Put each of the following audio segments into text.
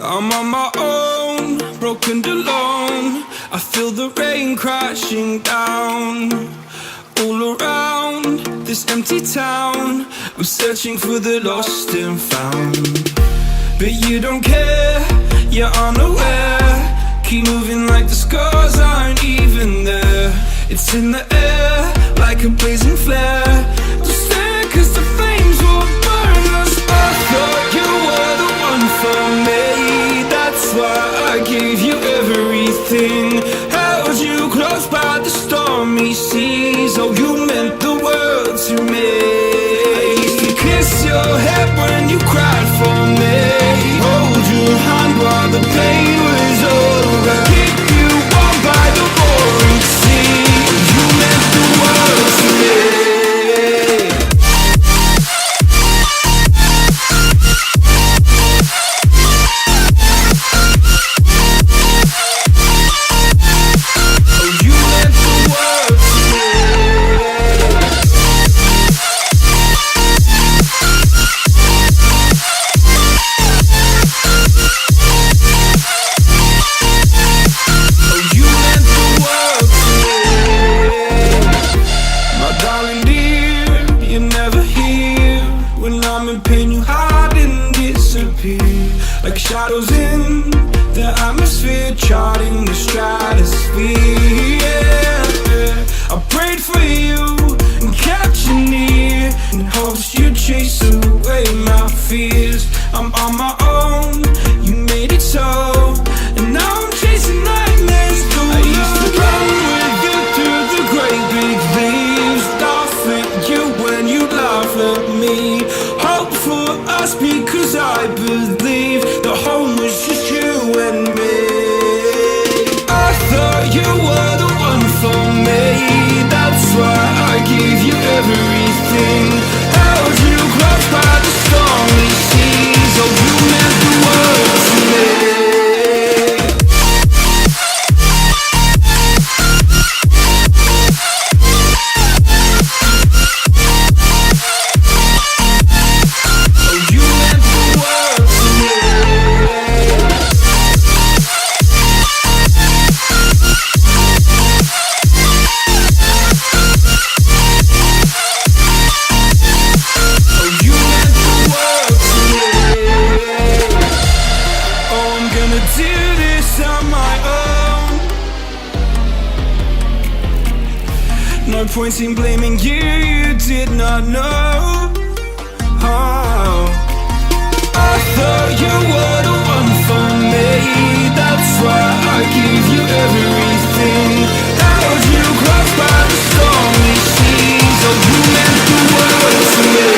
I'm on my own, broken and alone. I feel the rain crashing down all around this empty town. I'm searching for the lost and found, but you don't care, you're unaware. Keep moving like the scars aren't even there. It's in the air like a blazing flare. Don't stare cause the flames will burn us. I thought you were the one for me. That's why I gave you everything. Held you close by the stormy seas. Oh, you meant the world to me. I used to kiss your head when you cried for me. Hold your hand while the pain was over. Keep you warm by the roaring sea. You meant the world to me. Like shadows in the atmosphere, charting the stratosphere. Yeah. I prayed for you and kept you near in hopes you'd chase away my fears. I'm on my own, you made it so, and now I'm chasing nightmares too. I used to run with you through the great big leaves, laugh at you when you laugh at me. Hope for us because I believe the home was just you and me. I thought you were the one for me. That's why I gave you everything. Held you close by the stormy seas. Oh, you meant the world to me. No point in blaming you, you did not know. Oh, I thought you were the one for me. That's why I gave you everything. Held you close by the stormy seas. Oh, you meant the world to me.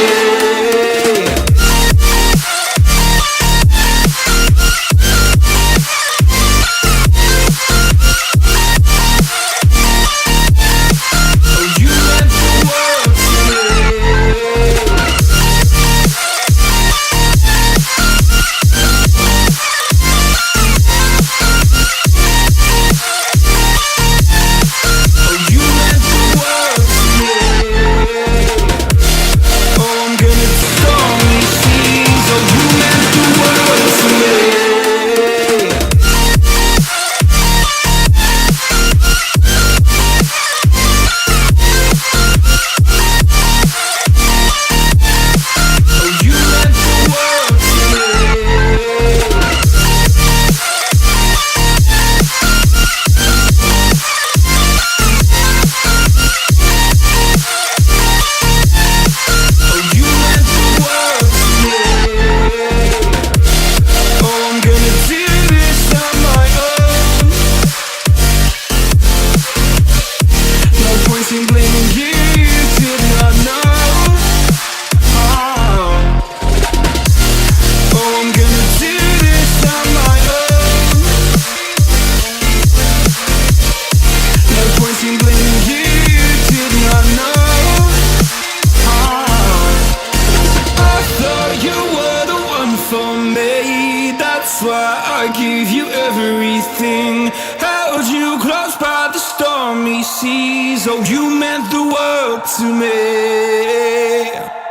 That's why I gave you everything. Held you close by the stormy seas. Oh, you meant the world to me.